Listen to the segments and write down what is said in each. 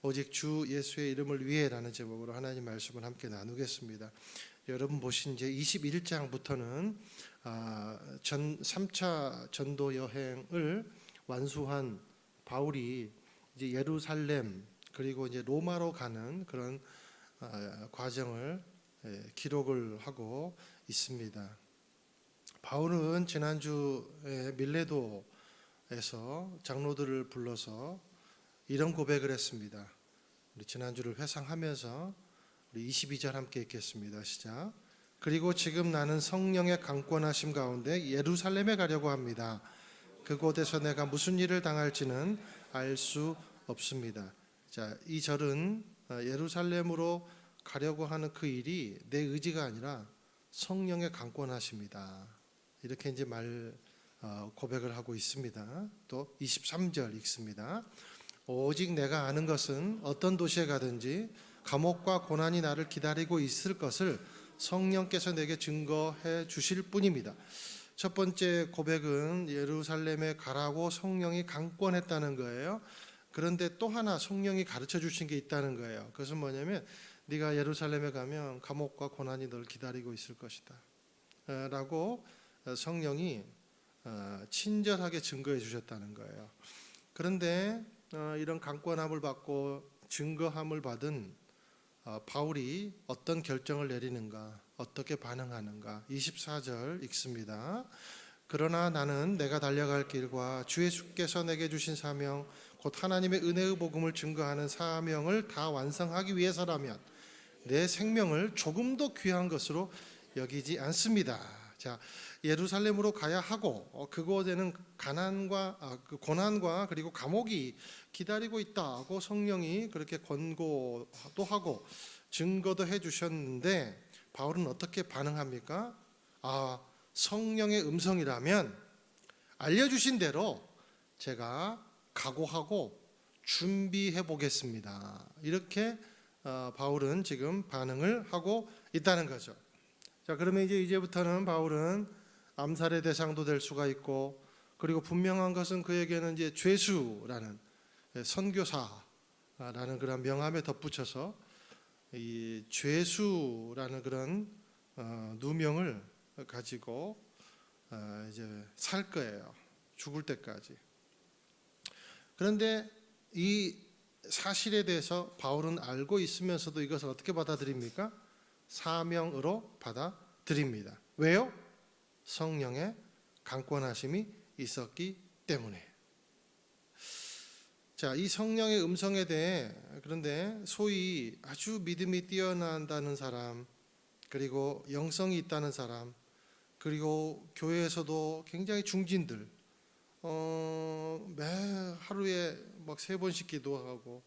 오직 주 예수의 이름을 위해라는 제목으로 하나님 말씀을 함께 나누겠습니다. 여러분 보신 이제 21장부터는 3차 전도 여행을 완수한 바울이 이제 예루살렘 그리고 이제 로마로 가는 그런 과정을 기록을 하고 있습니다. 바울은 지난주에 밀레도에서 장로들을 불러서 이런 고백을 했습니다. 우리 지난주를 회상하면서 우리 22절 함께 읽겠습니다. 시작. 그리고 지금 나는 성령의 강권하심 가운데 예루살렘에 가려고 합니다. 그곳에서 내가 무슨 일을 당할지는 알 수 없습니다. 자, 이 절은 예루살렘으로 가려고 하는 그 일이 내 의지가 아니라 성령의 강권하심이다. 이렇게 이제 고백을 하고 있습니다. 또 23절 읽습니다. 오직 내가 아는 것은 어떤 도시에 가든지 감옥과 고난이 나를 기다리고 있을 것을 성령께서 내게 증거해 주실 뿐입니다. 첫 번째 고백은 예루살렘에 가라고 성령이 강권했다는 거예요. 그런데 또 하나 성령이 가르쳐 주신 게 있다는 거예요. 그것은 뭐냐면 네가 예루살렘에 가면 감옥과 고난이 널 기다리고 있을 것이다 라고 성령이 친절하게 증거해 주셨다는 거예요. 그런데 이런 강권함을 받고 증거함을 받은 바울이 어떤 결정을 내리는가, 어떻게 반응하는가. 24절 읽습니다. 그러나 나는 내가 달려갈 길과 주 예수께서 내게 주신 사명 곧 하나님의 은혜의 복음을 증거하는 사명을 다 완성하기 위해서라면 내 생명을 조금도 귀한 것으로 여기지 않습니다. 자, 예루살렘으로 가야 하고 그곳에는 고난과 그리고 감옥이 기다리고 있다고 성령이 그렇게 권고도 하고 증거도 해주셨는데 바울은 어떻게 반응합니까? 성령의 음성이라면 알려주신 대로 제가 각오하고 준비해 보겠습니다. 이렇게 바울은 지금 반응을 하고 있다는 거죠. 자, 그러면 이제부터는 바울은 암살의 대상도 될 수가 있고, 그리고 분명한 것은 그에게는 이제 죄수라는 선교사라는 그런 명함에 덧붙여서 이 죄수라는 그런 누명을 가지고 이제 살 거예요. 죽을 때까지. 그런데 이 사실에 대해서 바울은 알고 있으면서도 이것을 어떻게 받아들입니까? 사명으로 받아들입니다. 왜요? 성령의 강권하심이 있었기 때문에. 자, 이 성령의 음성에 대해 그런데 소위 아주 믿음이 뛰어난다는 사람, 그리고 영성이 있다는 사람, 그리고 교회에서도 굉장히 중진들, 매 하루에 막 3번씩 기도하고,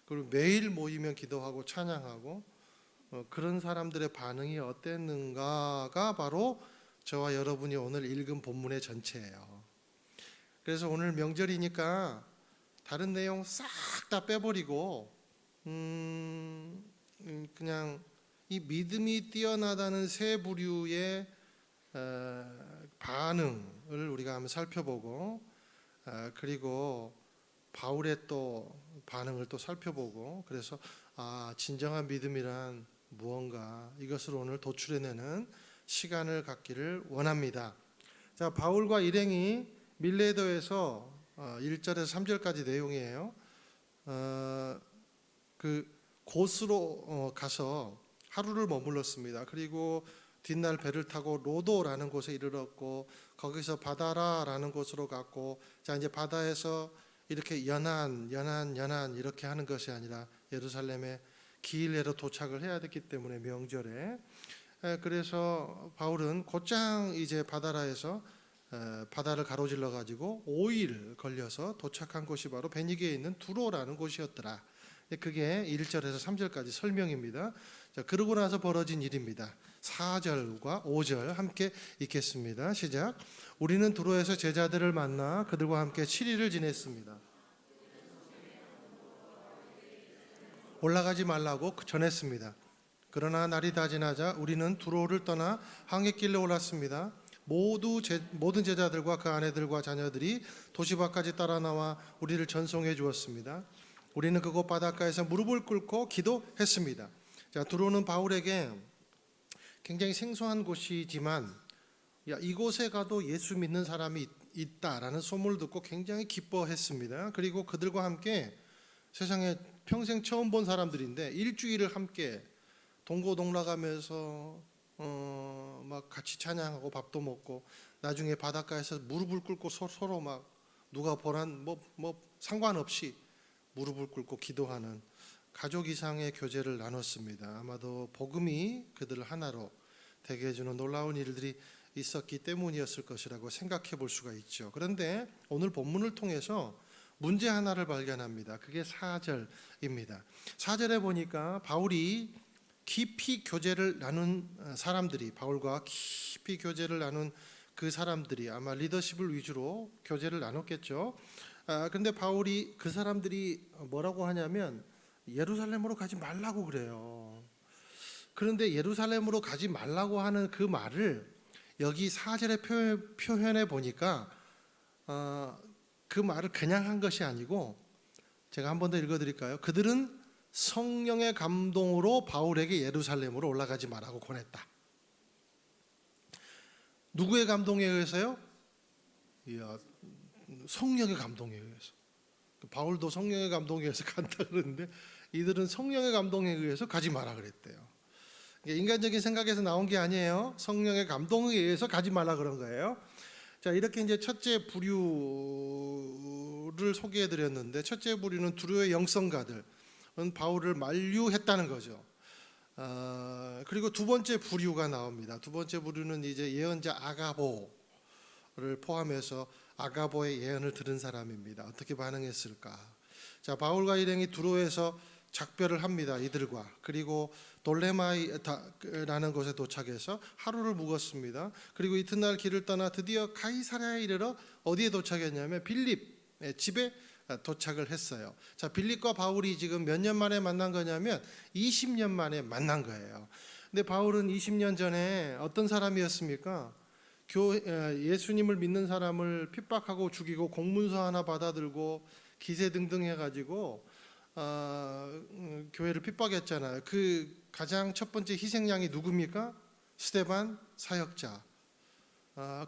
그리고 매일 모이면 기도하고 찬양하고, 그런 사람들의 반응이 어땠는가가 바로 저와 여러분이 오늘 읽은 본문의 전체예요. 그래서 오늘 명절이니까 다른 내용 싹 다 빼버리고 그냥 이 믿음이 뛰어나다는 세 부류의 반응을 우리가 한번 살펴보고, 그리고 바울의 또 반응을 또 살펴보고, 그래서 진정한 믿음이란 무언가, 이것을 오늘 도출해내는 시간을 갖기를 원합니다. 자, 바울과 일행이 밀레도에서 1절에서 3절까지 내용이에요. 그 곳으로 가서 하루를 머물렀습니다. 그리고 뒷날 배를 타고 로도라는 곳에 이르렀고, 거기서 바다라라는 곳으로 갔고, 자, 이제 바다에서 이렇게 연안 이렇게 하는 것이 아니라 예루살렘에 기일내로 도착을 해야 됐기 때문에 명절에, 그래서 바울은 곧장 이제 바다라에서 바다를 가로질러 가지고 5일 걸려서 도착한 곳이 바로 베니게에 있는 두로라는 곳이었더라. 그게 1절에서 3절까지 설명입니다. 자, 그러고 나서 벌어진 일입니다. 4절과 5절 함께 읽겠습니다. 시작. 우리는 두로에서 제자들을 만나 그들과 함께 7일을 지냈습니다. 올라가지 말라고 전했습니다. 그러나 날이 다 지나자 우리는 두로를 떠나 항해길로 올랐습니다. 모든 제자들과 그 아내들과 자녀들이 도시 밖까지 따라 나와 우리를 전송해 주었습니다. 우리는 그곳 바닷가에서 무릎을 꿇고 기도했습니다. 자, 두로는 바울에게 굉장히 생소한 곳이지만 이곳에 가도 예수 믿는 사람이 있다라는 소문을 듣고 굉장히 기뻐했습니다. 그리고 그들과 함께 세상에 평생 처음 본 사람들인데 일주일을 함께 동고동락하면서 막 같이 찬양하고 밥도 먹고 나중에 바닷가에서 무릎을 꿇고 서로 막 누가 보란 뭐 상관없이 무릎을 꿇고 기도하는 가족 이상의 교제를 나눴습니다. 아마도 복음이 그들을 하나로 되게 해주는 놀라운 일들이 있었기 때문이었을 것이라고 생각해 볼 수가 있죠. 그런데 오늘 본문을 통해서 문제 하나를 발견합니다. 그게 4절입니다. 4절에 보니까 바울이 깊이 교제를 나눈 사람들이, 바울과 깊이 교제를 나눈 그 사람들이 아마 리더십을 위주로 교제를 나눴겠죠. 그런데 바울이 그 사람들이 뭐라고 하냐면 예루살렘으로 가지 말라고 그래요. 그런데 예루살렘으로 가지 말라고 하는 그 말을 여기 4절의 표현에 보니까 그 말을 그냥 한 것이 아니고, 제가 한 번 더 읽어드릴까요? 그들은 성령의 감동으로 바울에게 예루살렘으로 올라가지 말라고 권했다. 누구의 감동에 의해서요? 성령의 감동에 의해서. 바울도 성령의 감동에 의해서 간다 그러는데 이들은 성령의 감동에 의해서 가지 마라 그랬대요. 인간적인 생각에서 나온 게 아니에요. 성령의 감동에 의해서 가지 말라 그런 거예요. 자, 이렇게 이제 첫째 부류를 소개해 드렸는데, 첫째 부류는 두로의 영성가들은 바울을 만류했다는 거죠. 그리고 두 번째 부류가 나옵니다. 두 번째 부류는 이제 예언자 아가보를 포함해서 아가보의 예언을 들은 사람입니다. 어떻게 반응했을까? 자, 바울과 일행이 두로에서 작별을 합니다. 이들과. 그리고 돌레마이라는 곳에 도착해서 하루를 묵었습니다. 그리고 이튿날 길을 떠나 드디어 가이사랴에 이르러 어디에 도착했냐면 빌립의 집에 도착을 했어요. 자, 빌립과 바울이 지금 몇 년 만에 만난 거냐면 20년 만에 만난 거예요. 근데 바울은 20년 전에 어떤 사람이었습니까? 예수님을 믿는 사람을 핍박하고 죽이고 공문서 하나 받아들고 기세등등 해가지고 교회를 핍박했잖아요. 그 가장 첫 번째 희생양이 누굽니까? 스데반 사역자.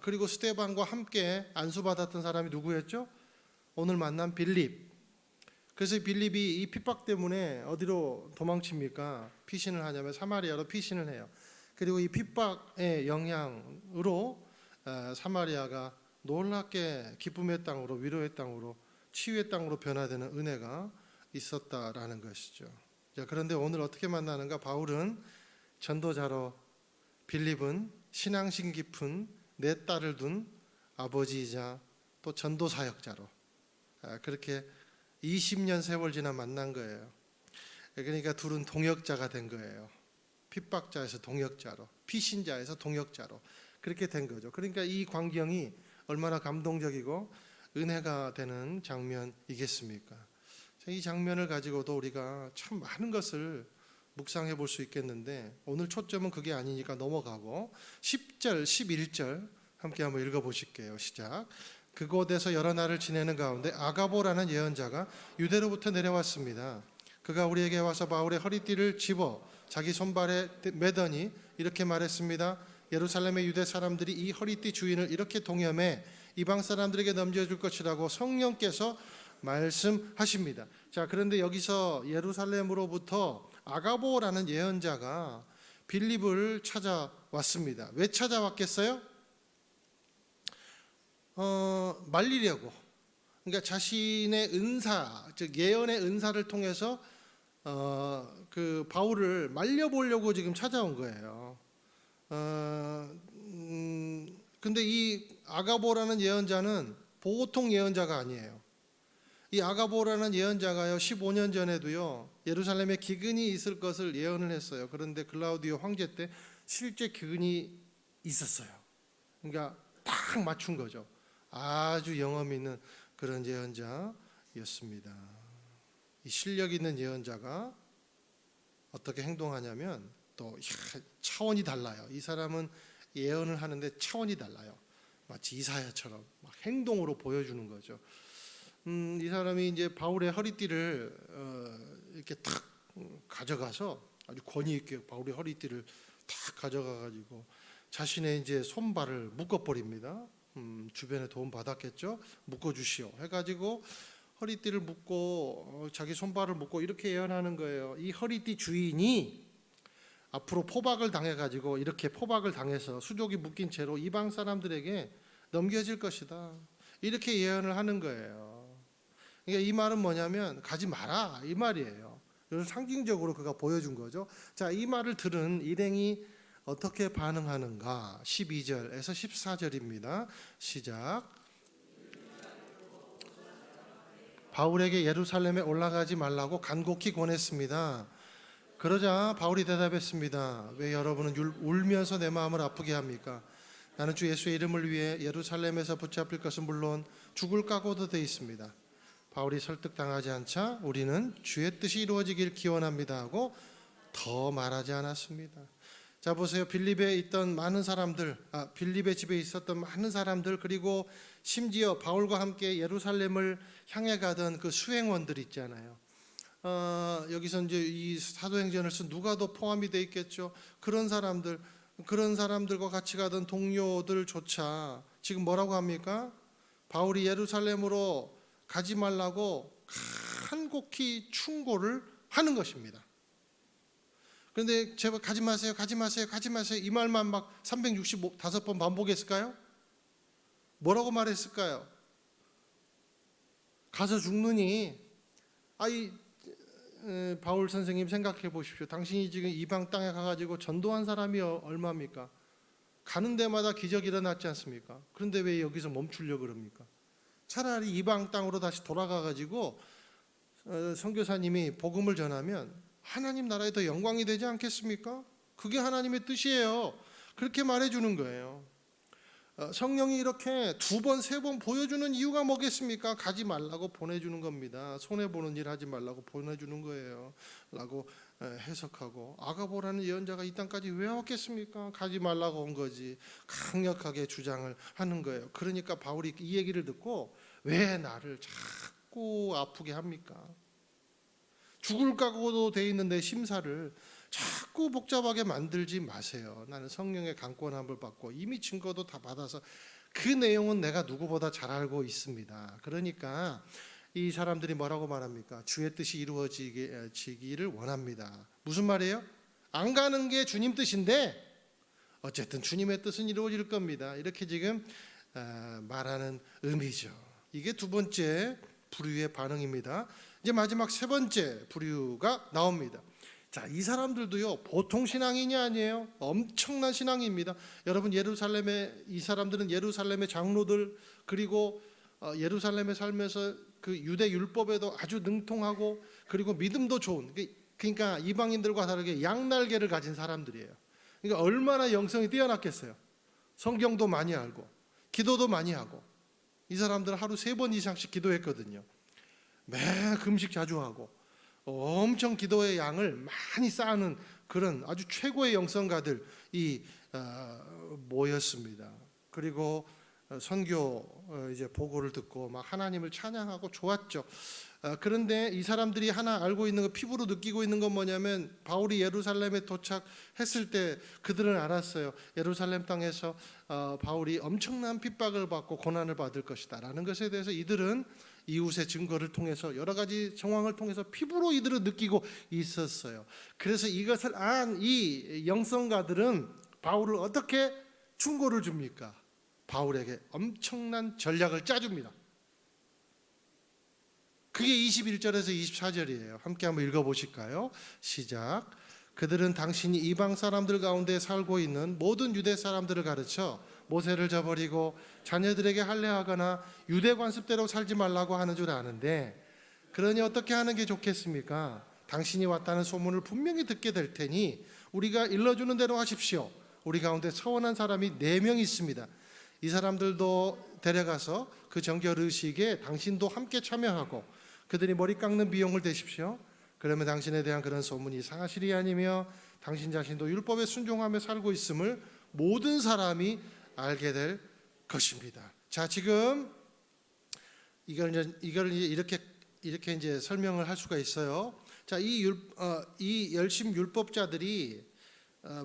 그리고 스데반과 함께 안수받았던 사람이 누구였죠? 오늘 만난 빌립. 그래서 빌립이 이 핍박 때문에 어디로 도망칩니까? 피신을 하냐면 사마리아로 피신을 해요. 그리고 이 핍박의 영향으로 사마리아가 놀랍게 기쁨의 땅으로, 위로의 땅으로, 치유의 땅으로 변화되는 은혜가 있었다라는 것이죠. 자, 그런데 오늘 어떻게 만나는가? 바울은 전도자로, 빌립은 신앙심 깊은 내 딸을 둔 아버지이자 또 전도 사역자로, 그렇게 20년 세월 지나 만난 거예요. 그러니까 둘은 동역자가 된 거예요. 핍박자에서 동역자로, 피신자에서 동역자로 그렇게 된 거죠. 그러니까 이 광경이 얼마나 감동적이고 은혜가 되는 장면이겠습니까? 이 장면을 가지고도 우리가 참 많은 것을 묵상해 볼 수 있겠는데, 오늘 초점은 그게 아니니까 넘어가고 10절, 11절 함께 한번 읽어보실게요. 시작. 그곳에서 여러 날을 지내는 가운데 아가보라는 예언자가 유대로부터 내려왔습니다. 그가 우리에게 와서 바울의 허리띠를 집어 자기 손발에 매더니 이렇게 말했습니다. 예루살렘의 유대 사람들이 이 허리띠 주인을 이렇게 동염해 이방 사람들에게 넘겨줄 것이라고 성령께서 말씀하십니다. 자, 그런데 여기서 예루살렘으로부터 아가보라는 예언자가 빌립을 찾아왔습니다. 왜 찾아왔겠어요? 말리려고. 그러니까 자신의 은사, 즉 예언의 은사를 통해서 그 바울을 말려보려고 지금 찾아온 거예요. 근데 이 아가보라는 예언자는 보통 예언자가 아니에요. 이 아가보라는 예언자가요, 15년 전에도요 예루살렘에 기근이 있을 것을 예언을 했어요. 그런데 글라우디오 황제 때 실제 기근이 있었어요. 그러니까 딱 맞춘 거죠. 아주 영험 있는 그런 예언자였습니다. 이 실력 있는 예언자가 어떻게 행동하냐면 또 차원이 달라요. 이 사람은 예언을 하는데 차원이 달라요. 마치 이사야처럼 막 행동으로 보여주는 거죠. 이 사람이 이제 바울의 허리띠를 이렇게 탁 가져가서 아주 권위 있게 바울의 허리띠를 탁 가져가 가지고 자신의 이제 손발을 묶어 버립니다. 주변에 도움 받았겠죠. 묶어 주시오 해가지고 허리띠를 묶고 자기 손발을 묶고 이렇게 예언하는 거예요. 이 허리띠 주인이 앞으로 포박을 당해가지고 이렇게 포박을 당해서 수족이 묶인 채로 이방 사람들에게 넘겨질 것이다. 이렇게 예언을 하는 거예요. 그러니까 이 말은 뭐냐면 가지 마라 이 말이에요. 그래서 상징적으로 그가 보여준 거죠. 자, 이 말을 들은 일행이 어떻게 반응하는가? 12절에서 14절입니다. 시작. 바울에게 예루살렘에 올라가지 말라고 간곡히 권했습니다. 그러자 바울이 대답했습니다. 왜 여러분은 울면서 내 마음을 아프게 합니까? 나는 주 예수의 이름을 위해 예루살렘에서 붙잡힐 것은 물론 죽을 각오도 돼 있습니다. 바울이 설득당하지 않자 우리는 주의 뜻이 이루어지길 기원합니다 하고 더 말하지 않았습니다. 자, 보세요. 빌립에 있던 많은 사람들, 빌립의 집에 있었던 많은 사람들, 그리고 심지어 바울과 함께 예루살렘을 향해 가던 그 수행원들 있잖아요. 여기서 이제 이 사도행전을 쓴 누가도 포함이 돼 있겠죠. 그런 사람들과 같이 가던 동료들조차 지금 뭐라고 합니까? 바울이 예루살렘으로 가지 말라고 간곡히 충고를 하는 것입니다. 그런데 제발 가지 마세요, 가지 마세요, 가지 마세요 이 말만 막 365번 반복했을까요? 뭐라고 말했을까요? 가서 죽느니 바울 선생님 생각해 보십시오. 당신이 지금 이방 땅에 가가지고 전도한 사람이 얼마입니까? 가는 데마다 기적이 일어났지 않습니까? 그런데 왜 여기서 멈추려고 그럽니까? 차라리 이방 땅으로 다시 돌아가가지고 선교사님이 복음을 전하면 하나님 나라에 더 영광이 되지 않겠습니까? 그게 하나님의 뜻이에요. 그렇게 말해주는 거예요. 성령이 이렇게 2번, 3번 보여주는 이유가 뭐겠습니까? 가지 말라고 보내주는 겁니다. 손해보는 일 하지 말라고 보내주는 거예요 라고 해석하고, 아가보라는 예언자가 이 땅까지 왜 왔겠습니까? 가지 말라고 온 거지. 강력하게 주장을 하는 거예요. 그러니까 바울이 이 얘기를 듣고 왜 나를 자꾸 아프게 합니까? 죽을 각오도 돼 있는 내 심사를 자꾸 복잡하게 만들지 마세요. 나는 성령의 강권함을 받고 이미 증거도 다 받아서 그 내용은 내가 누구보다 잘 알고 있습니다. 그러니까 이 사람들이 뭐라고 말합니까? 주의 뜻이 이루어지기를 원합니다. 무슨 말이에요? 안 가는 게 주님 뜻인데 어쨌든 주님의 뜻은 이루어질 겁니다. 이렇게 지금 말하는 의미죠. 이게 2번째 부류의 반응입니다. 이제 마지막 3번째 부류가 나옵니다. 자, 이 사람들도요 보통 신앙인이 아니에요. 엄청난 신앙입니다. 여러분, 이 사람들은 예루살렘의 장로들, 그리고 예루살렘에 살면서 그 유대 율법에도 아주 능통하고, 그리고 믿음도 좋은, 그러니까 이방인들과 다르게 양날개를 가진 사람들이에요. 그러니까 얼마나 영성이 뛰어났겠어요. 성경도 많이 알고 기도도 많이 하고. 이 사람들은 하루 3번 이상씩 기도했거든요. 매 금식 자주 하고 엄청 기도의 양을 많이 쌓는 그런 아주 최고의 영성가들이 모였습니다. 그리고 선교 이제 보고를 듣고 막 하나님을 찬양하고 좋았죠. 그런데 이 사람들이 하나 알고 있는 거, 피부로 느끼고 있는 건 뭐냐면, 바울이 예루살렘에 도착했을 때 그들은 알았어요. 예루살렘 땅에서 바울이 엄청난 핍박을 받고 고난을 받을 것이다 라는 것에 대해서 이들은 이웃의 증거를 통해서, 여러 가지 정황을 통해서 피부로 이들은 느끼고 있었어요. 그래서 이것을 안 이 영성가들은 바울을 어떻게 충고를 줍니까? 바울에게 엄청난 전략을 짜줍니다. 그게 21절에서 24절이에요. 함께 한번 읽어보실까요? 시작. 그들은 당신이 이방 사람들 가운데 살고 있는 모든 유대 사람들을 가르쳐 모세를 저버리고 자녀들에게 할례하거나 유대 관습대로 살지 말라고 하는 줄 아는데, 그러니 어떻게 하는 게 좋겠습니까? 당신이 왔다는 소문을 분명히 듣게 될 테니 우리가 일러주는 대로 하십시오. 우리 가운데 서원한 사람이 4명 있습니다. 이 사람들도 데려가서 그 정결의식에 당신도 함께 참여하고 그들이 머리 깎는 비용을 대십시오. 그러면 당신에 대한 그런 소문이 사실이 아니며 당신 자신도 율법에 순종하며 살고 있음을 모든 사람이 알게 될 것입니다. 자, 지금 이걸 이렇게 이제 설명을 할 수가 있어요. 자, 이 열심 율법자들이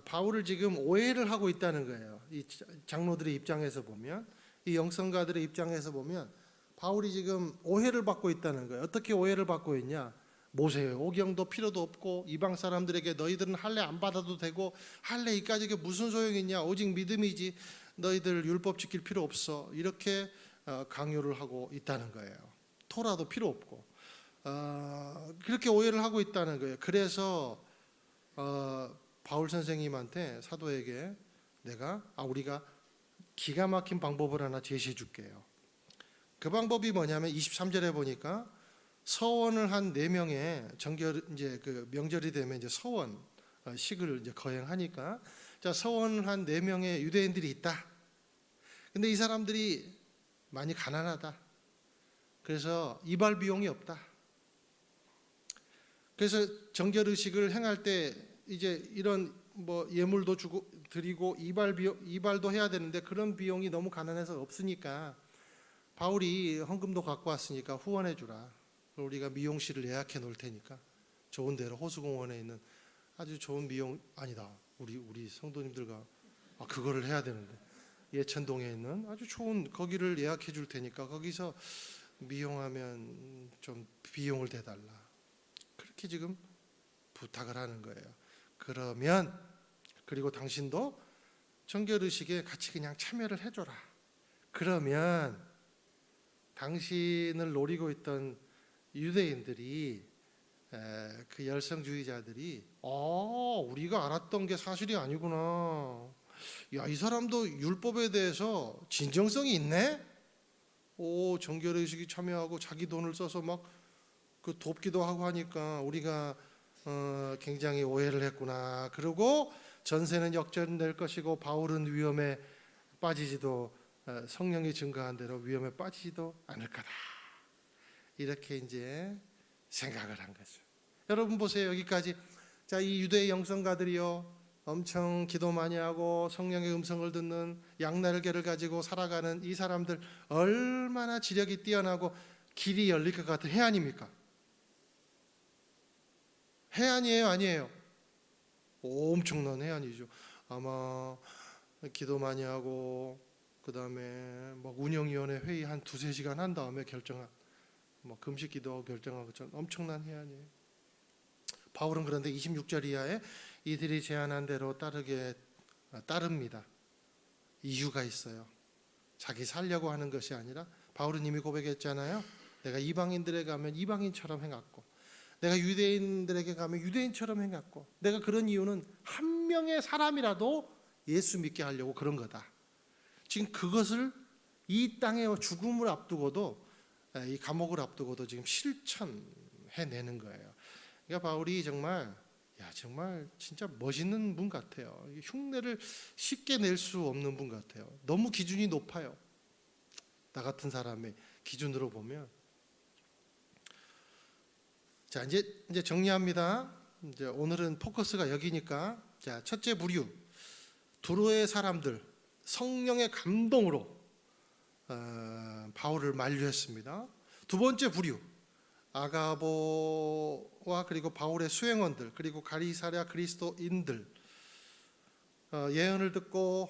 바울을 지금 오해를 하고 있다는 거예요. 이 장로들의 입장에서 보면, 이 영성가들의 입장에서 보면 바울이 지금 오해를 받고 있다는 거예요. 어떻게 오해를 받고 있냐? 모세의 오경도 필요도 없고 이방 사람들에게 너희들은 할례 안 받아도 되고 할례 이까지 게 무슨 소용이 있냐? 오직 믿음이지. 너희들 율법 지킬 필요 없어. 이렇게 강요를 하고 있다는 거예요. 토라도 필요 없고 그렇게 오해를 하고 있다는 거예요. 그래서 바울 선생님한테 사도에게 우리가 기가 막힌 방법을 하나 제시해 줄게요. 그 방법이 뭐냐면 23절에 보니까 서원을 한 4명의 이제 그 명절이 되면 이제 서원 식을 이제 거행하니까, 자, 서원을 한 4명의 유대인들이 있다. 근데 이 사람들이 많이 가난하다. 그래서 이발 비용이 없다. 그래서 정결 의식을 행할 때 이제 이런 뭐 예물도 주고 드리고 이발도 해야 되는데 그런 비용이 너무 가난해서 없으니까 바울이 헌금도 갖고 왔으니까 후원해 주라. 우리가 미용실을 예약해 놓을 테니까 좋은 데로 호수공원에 있는 아주 좋은 아니다. 우리 성도님들과 그거를 해야 되는데 예천동에 있는 아주 좋은 거기를 예약해 줄 테니까 거기서 미용하면 좀 비용을 대달라. 그렇게 지금 부탁을 하는 거예요. 그리고 당신도 정결의식에 같이 그냥 참여를 해줘라. 그러면 당신을 노리고 있던 유대인들이, 그 열성주의자들이 우리가 알았던 게 사실이 아니구나. 야, 이 사람도 율법에 대해서 진정성이 있네. 정결의식이 참여하고 자기 돈을 써서 막 그 돕기도 하고 하니까 우리가 굉장히 오해를 했구나. 그리고 전세는 역전될 것이고 바울은 위험에 빠지지도 성령이 증거한 대로 위험에 빠지지도 않을 거다. 이렇게 이제 생각을 한 거죠. 여러분 보세요. 여기까지. 자, 이 유대 영성가들이요, 엄청 기도 많이 하고 성령의 음성을 듣는 양날개를 가지고 살아가는 이 사람들 얼마나 지력이 뛰어나고 길이 열릴 것 같은 해안입니까? 해안이에요, 아니에요? 엄청난 해안이죠. 아마 기도 많이 하고 그 다음에 막 운영위원회 회의 한 2-3시간 한 다음에 결정한, 금식 기도하고 결정하고 엄청난 해안이에요. 바울은 그런데 26절 이하에 이들이 제안한 대로 따릅니다. 이유가 있어요. 자기 살려고 하는 것이 아니라 바울은 이미 고백했잖아요. 내가 이방인들에 가면 이방인처럼 행했고 내가 유대인들에게 가면 유대인처럼 행했고 내가 그런 이유는 한 명의 사람이라도 예수 믿게 하려고 그런 거다. 지금 그것을 이 땅의 죽음을 앞두고도, 이 감옥을 앞두고도 지금 실천해내는 거예요. 그러니까 바울이 정말 진짜 멋있는 분 같아요. 흉내를 쉽게 낼 수 없는 분 같아요. 너무 기준이 높아요. 나 같은 사람의 기준으로 보면. 자, 이제 정리합니다. 이제 오늘은 포커스가 여기니까. 자, 첫째 부류, 두로의 사람들 성령의 감동으로 바울을 만류했습니다. 두 번째 부류, 아가보와 그리고 바울의 수행원들 그리고 가이사랴 그리스도인들 예언을 듣고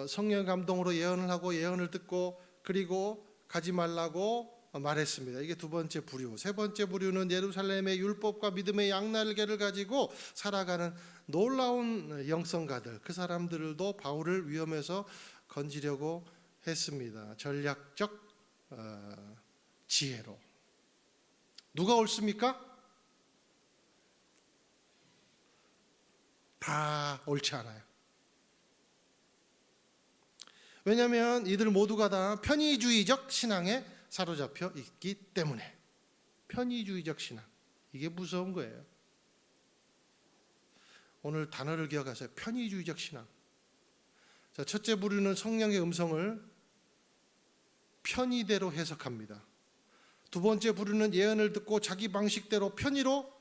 성령 감동으로 예언을 하고 예언을 듣고 그리고 가지 말라고 말했습니다. 이게 두 번째 부류. 세 번째 부류는 예루살렘의 율법과 믿음의 양날개를 가지고 살아가는 놀라운 영성가들, 그 사람들도 바울을 위험에서 건지려고 했습니다. 전략적 지혜로. 누가 옳습니까? 다 옳지 않아요. 왜냐하면 이들 모두가 다 편의주의적 신앙에 사로잡혀 있기 때문에. 편의주의적 신앙, 이게 무서운 거예요. 오늘 단어를 기억하세요. 편의주의적 신앙. 자, 첫째 부류는 성령의 음성을 편의대로 해석합니다. 두 번째 부류는 예언을 듣고 자기 방식대로 편의로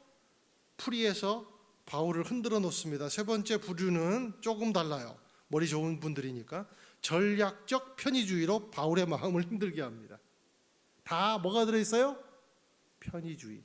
풀이해서 바울을 흔들어 놓습니다. 세 번째 부류는 조금 달라요. 머리 좋은 분들이니까 전략적 편의주의로 바울의 마음을 힘들게 합니다. 다 뭐가 들어있어요? 편의주의.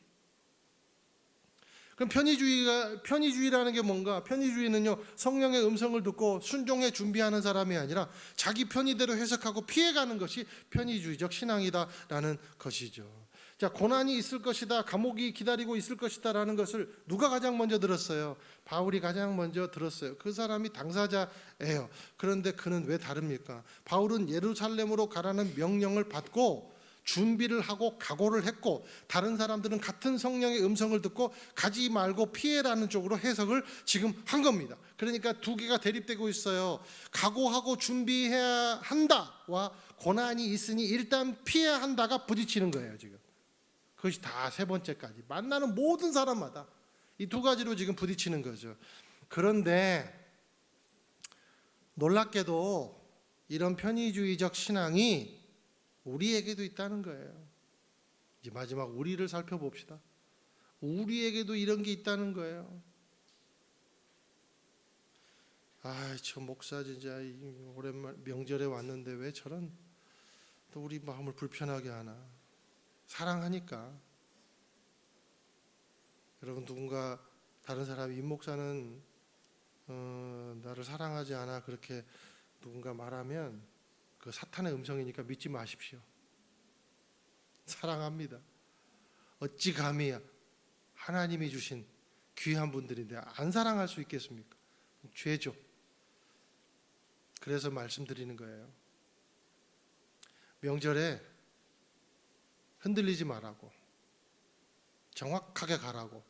그럼 편의주의라는 게 뭔가? 편의주의는요, 성령의 음성을 듣고 순종해 준비하는 사람이 아니라 자기 편의대로 해석하고 피해가는 것이 편의주의적 신앙이다라는 것이죠. 자, 고난이 있을 것이다, 감옥이 기다리고 있을 것이다라는 것을 누가 가장 먼저 들었어요? 바울이 가장 먼저 들었어요. 그 사람이 당사자예요. 그런데 그는 왜 다릅니까? 바울은 예루살렘으로 가라는 명령을 받고 준비를 하고 각오를 했고, 다른 사람들은 같은 성령의 음성을 듣고 가지 말고 피해라는 쪽으로 해석을 지금 한 겁니다. 그러니까 두 개가 대립되고 있어요. 각오하고 준비해야 한다와 고난이 있으니 일단 피해야 한다가 부딪히는 거예요. 지금 그것이 다 세 번째까지 만나는 모든 사람마다 이 두 가지로 지금 부딪히는 거죠. 그런데 놀랍게도 이런 편의주의적 신앙이 우리에게도 있다는 거예요. 이제 마지막 우리를 살펴봅시다. 우리에게도 이런 게 있다는 거예요. 저 목사 진짜 오랜만 명절에 왔는데 왜 저런 또 우리 마음을 불편하게 하나. 사랑하니까. 여러분, 누군가 다른 사람이 이 목사는 나를 사랑하지 않아 그렇게 누군가 말하면 그 사탄의 음성이니까 믿지 마십시오. 사랑합니다. 어찌 감히 하나님이 주신 귀한 분들인데 안 사랑할 수 있겠습니까? 죄죠. 그래서 말씀드리는 거예요. 명절에 흔들리지 말라고, 정확하게 가라고.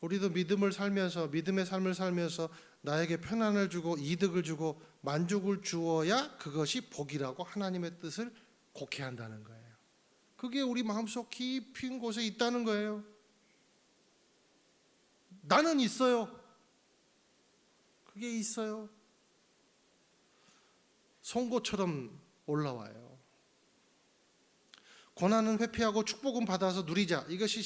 우리도 믿음의 삶을 살면서 나에게 편안을 주고 이득을 주고 만족을 주어야 그것이 복이라고 하나님의 뜻을 곡해한다는 거예요. 그게 우리 마음속 깊은 곳에 있다는 거예요. 나는 있어요. 그게 있어요. 송곳처럼 올라와요. 고난은 회피하고 축복은 받아서 누리자. 이것이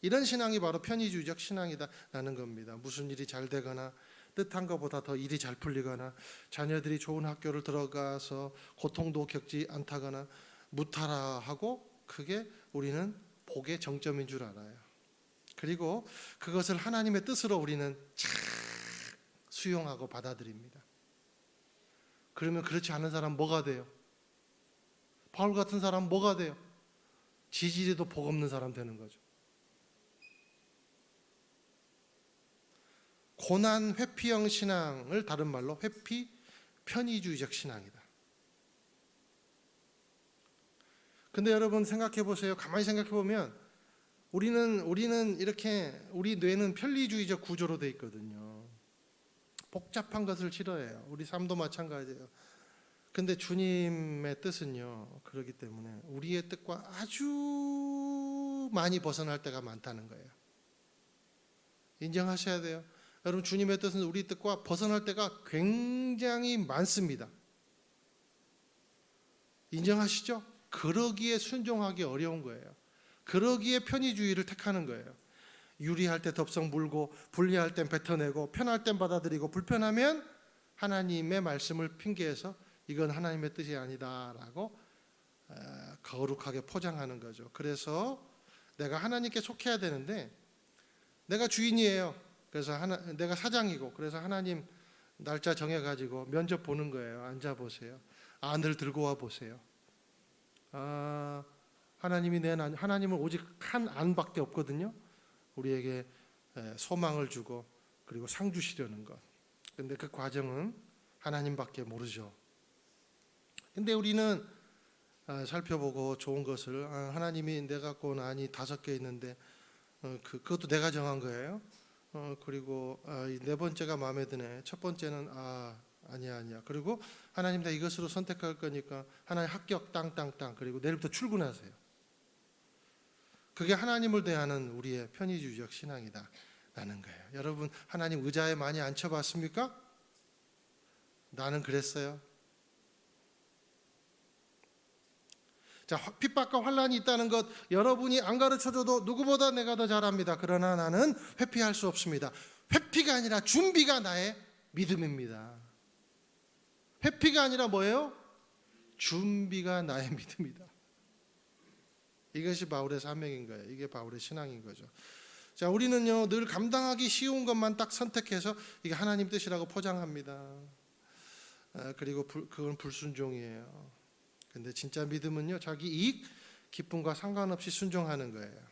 이런 신앙이 바로 편의주의적 신앙이다라는 겁니다. 무슨 일이 잘 되거나 뜻한 것보다 더 일이 잘 풀리거나 자녀들이 좋은 학교를 들어가서 고통도 겪지 않다거나 무탈하고, 그게 우리는 복의 정점인 줄 알아요. 그리고 그것을 하나님의 뜻으로 우리는 착 수용하고 받아들입니다. 그러면 그렇지 않은 사람 뭐가 돼요? 바울 같은 사람 뭐가 돼요? 지지리도 복 없는 사람 되는 거죠. 고난 회피형 신앙을 다른 말로 회피 편의주의적 신앙이다. 근데 여러분 생각해 보세요. 가만히 생각해 보면 우리는 이렇게, 우리 뇌는 편리주의적 구조로 돼 있거든요. 복잡한 것을 싫어해요. 우리 삶도 마찬가지예요. 근데 주님의 뜻은요, 그렇기 때문에 우리의 뜻과 아주 많이 벗어날 때가 많다는 거예요. 인정하셔야 돼요. 여러분, 주님의 뜻은 우리 뜻과 벗어날 때가 굉장히 많습니다. 인정하시죠? 그러기에 순종하기 어려운 거예요. 그러기에 편의주의를 택하는 거예요. 유리할 때 덥석 물고, 불리할 땐 뱉어내고, 편할 땐 받아들이고, 불편하면 하나님의 말씀을 핑계해서 이건 하나님의 뜻이 아니다라고 거룩하게 포장하는 거죠. 그래서 내가 하나님께 속해야 되는데, 내가 주인이에요. 그래서 내가 사장이고, 그래서 하나님 날짜 정해가지고 면접 보는 거예요. 앉아보세요. 안을 들고 와 보세요. 하나님은 오직 한 안밖에 없거든요. 우리에게 소망을 주고 그리고 상 주시려는 것. 근데 그 과정은 하나님밖에 모르죠. 근데 우리는 살펴보고 좋은 것을, 하나님이 내가 갖고 온 안이 5개 있는데 그것도 내가 정한 거예요. 그리고 네 번째가 마음에 드네. 첫 번째는 아니야. 그리고 하나님, 나 이것으로 선택할 거니까 하나님 합격 땅땅땅. 그리고 내일부터 출근하세요. 그게 하나님을 대하는 우리의 편의주의적 신앙이다라는 거예요. 여러분, 하나님 의자에 많이 앉혀봤습니까? 나는 그랬어요. 자, 핍박과 환란이 있다는 것 여러분이 안 가르쳐줘도 누구보다 내가 더 잘합니다. 그러나 나는 회피할 수 없습니다. 회피가 아니라 준비가 나의 믿음입니다. 회피가 아니라 뭐예요? 준비가 나의 믿음이다. 이것이 바울의 사명인 거예요. 이게 바울의 신앙인 거죠. 자, 우리는요 늘 감당하기 쉬운 것만 딱 선택해서 이게 하나님 뜻이라고 포장합니다. 그리고 그건 불순종이에요. 근데 진짜 믿음은요 자기 이익, 기쁨과 상관없이 순종하는 거예요.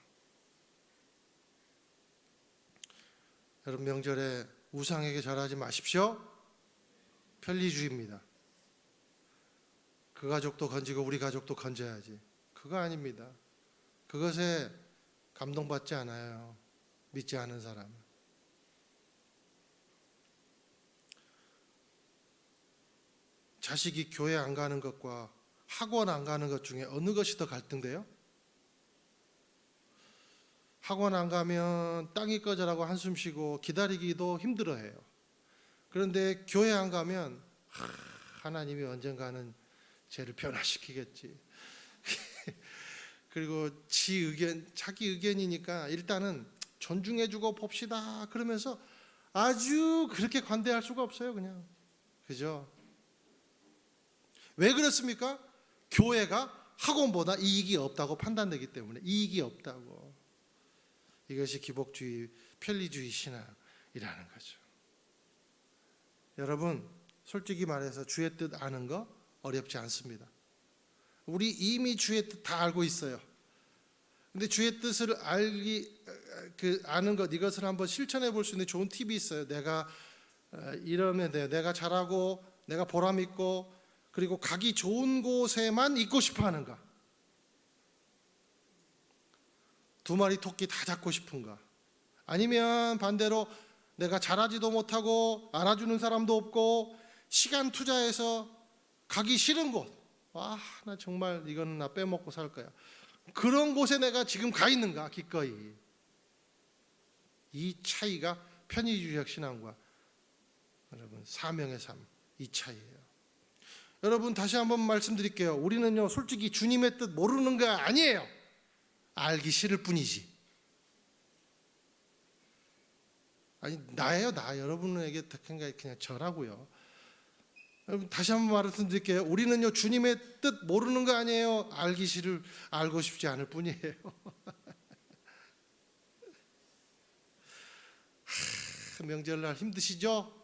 여러분 명절에 우상에게 절하지 마십시오. 편리주의입니다. 그 가족도 건지고 우리 가족도 건져야지. 그거 아닙니다. 그것에 감동받지 않아요. 믿지 않은 사람은. 자식이 교회 안 가는 것과 학원 안 가는 것 중에 어느 것이 더 갈등돼요? 학원 안 가면 땅이 꺼져라고 한숨 쉬고 기다리기도 힘들어해요. 그런데 교회 안 가면 하나님이 언젠가는 죄를 변화시키겠지. 그리고 자기 의견이니까 일단은 존중해주고 봅시다. 그러면서 아주 그렇게 관대할 수가 없어요, 그냥. 그죠? 왜 그렇습니까? 교회가 학원보다 이익이 없다고 판단되기 때문에. 이익이 없다고. 이것이 기복주의, 편리주의 신앙이라는 거죠. 여러분, 솔직히 말해서 주의 뜻 아는 거 어렵지 않습니다. 우리 이미 주의 뜻 다 알고 있어요. 근데 주의 뜻을 아는 것, 이것을 한번 실천해 볼 수 있는 좋은 팁이 있어요. 내가 이러면 돼요. 내가 잘하고 내가 보람 있고 그리고 가기 좋은 곳에만 있고 싶어 하는가? 두 마리 토끼 다 잡고 싶은가? 아니면 반대로 내가 잘하지도 못하고 알아주는 사람도 없고 시간 투자해서 가기 싫은 곳, 나 정말 이거는 나 빼먹고 살 거야. 그런 곳에 내가 지금 가 있는가? 기꺼이. 이 차이가 편의주의적 신앙과 여러분 사명의 삶, 이 차이예요. 여러분 다시 한번 말씀드릴게요. 우리는요 솔직히 주님의 뜻 모르는 거 아니에요. 알기 싫을 뿐이지. 아니 나예요, 나. 여러분에게 그냥 저라고요. 여러분 다시 한번 말씀드릴게요. 우리는요 주님의 뜻 모르는 거 아니에요. 알고 싶지 않을 뿐이에요. 명절날 힘드시죠?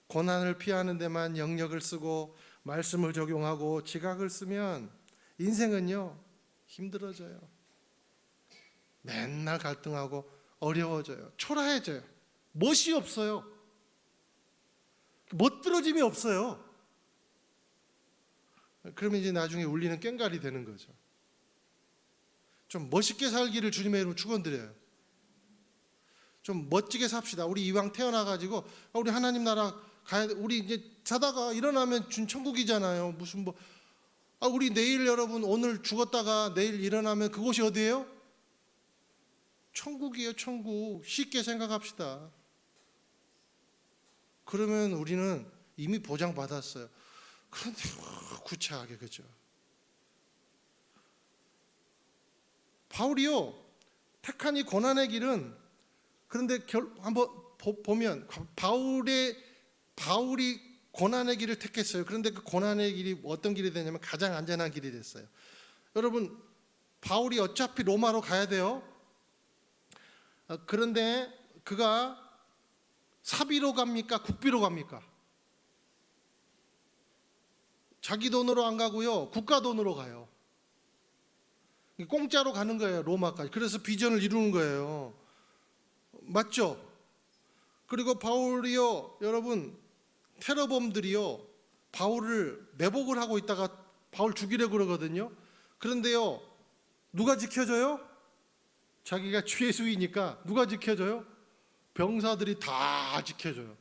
고난을 피하는 데만 영역을 쓰고 말씀을 적용하고 지각을 쓰면 인생은요 힘들어져요. 맨날 갈등하고 어려워져요. 초라해져요. 멋이 없어요. 멋들어짐이 없어요. 그러면 이제 나중에 울리는 꽹과리 되는 거죠. 좀 멋있게 살기를 주님의 이름으로 축원드려요. 좀 멋지게 삽시다. 우리 이왕 태어나가지고 우리 하나님 나라 가야 돼. 우리 이제 자다가 일어나면 준 천국이잖아요. 무슨 우리 내일 여러분 오늘 죽었다가 내일 일어나면 그곳이 어디예요? 천국이에요. 천국. 쉽게 생각합시다. 그러면 우리는 이미 보장받았어요. 그런데 구차하게 그죠? 바울이요 택한 이 고난의 길은 그런데 한번 보면 바울이 고난의 길을 택했어요. 그런데 그 고난의 길이 어떤 길이 되냐면 가장 안전한 길이 됐어요. 여러분 바울이 어차피 로마로 가야 돼요. 그런데 그가 사비로 갑니까? 국비로 갑니까? 자기 돈으로 안 가고요. 국가 돈으로 가요. 공짜로 가는 거예요. 로마까지. 그래서 비전을 이루는 거예요. 맞죠? 그리고 바울이요. 여러분 테러범들이요. 바울을 매복을 하고 있다가 바울 죽이려고 그러거든요. 그런데요. 누가 지켜줘요? 자기가 죄수이니까 누가 지켜줘요? 병사들이 다 지켜줘요.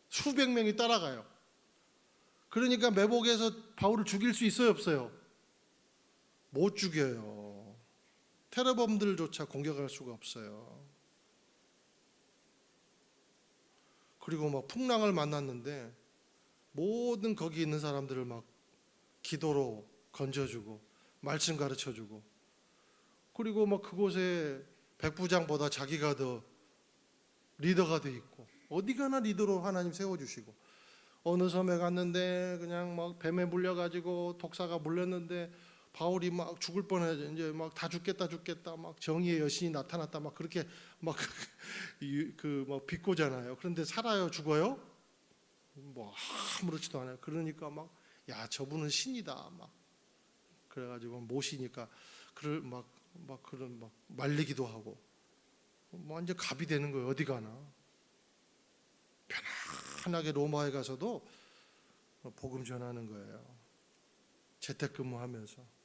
수백 명이 따라가요. 그러니까 매복에서 바울을 죽일 수 있어요, 없어요? 못 죽여요. 테러범들조차 공격할 수가 없어요. 그리고 막 풍랑을 만났는데 모든 거기 있는 사람들을 막 기도로 건져주고 말씀 가르쳐주고 그리고 막 그곳에 백부장보다 자기가 더 리더가 돼 있고 어디 가나 리더로 하나님 세워주시고 어느 섬에 갔는데 그냥 막 뱀에 물려가지고 독사가 물렸는데 바울이 막 죽을 뻔해. 이제 막 다 죽겠다 막 정의의 여신이 나타났다 막 그렇게 막 그 막 비꼬잖아요. 그런데 살아요, 죽어요? 뭐 아무렇지도 않아요. 그러니까 막 야 저분은 신이다 막 그래가지고 모시니까 그를 막 그런 막 말리기도 하고 뭐 완전 갑이 되는 거예요. 어디 가나 편하게 로마에 가서도 복음 전하는 거예요. 재택근무하면서.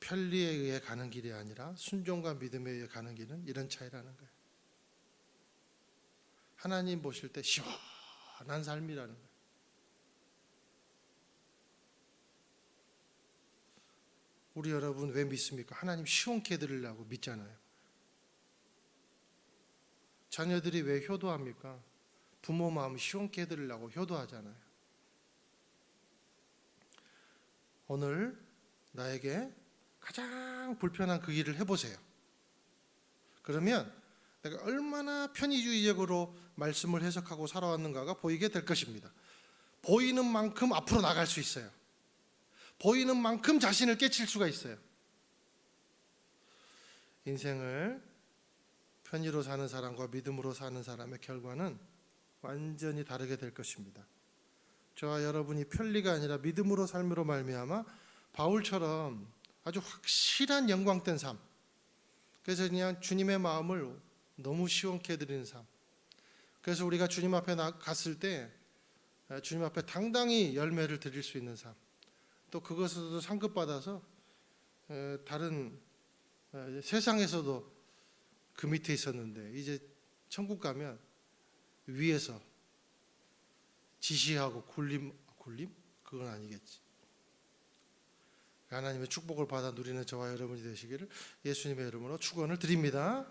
편리에 의해 가는 길이 아니라 순종과 믿음에 의해 가는 길은 이런 차이라는 거예요. 하나님 보실 때 시원한 삶이라는 거예요. 우리 여러분 왜 믿습니까? 하나님 시원케 해드리려고 믿잖아요. 자녀들이 왜 효도합니까? 부모 마음 시원케 해드리려고 효도하잖아요. 오늘 나에게 가장 불편한 그 일을 해보세요. 그러면 내가 얼마나 편의주의적으로 말씀을 해석하고 살아왔는가가 보이게 될 것입니다. 보이는 만큼 앞으로 나갈 수 있어요. 보이는 만큼 자신을 깨칠 수가 있어요. 인생을 편의로 사는 사람과 믿음으로 사는 사람의 결과는 완전히 다르게 될 것입니다. 저와 여러분이 편리가 아니라 믿음으로 삶으로 말미암아 바울처럼 아주 확실한 영광된 삶, 그래서 그냥 주님의 마음을 너무 시원케 해드리는 삶, 그래서 우리가 주님 앞에 갔을 때 주님 앞에 당당히 열매를 드릴 수 있는 삶, 또 그것으로도 상급받아서 다른 세상에서도 그 밑에 있었는데 이제 천국 가면 위에서 지시하고 굴림? 그건 아니겠지. 하나님의 축복을 받아 누리는 저와 여러분이 되시기를 예수님의 이름으로 축원을 드립니다.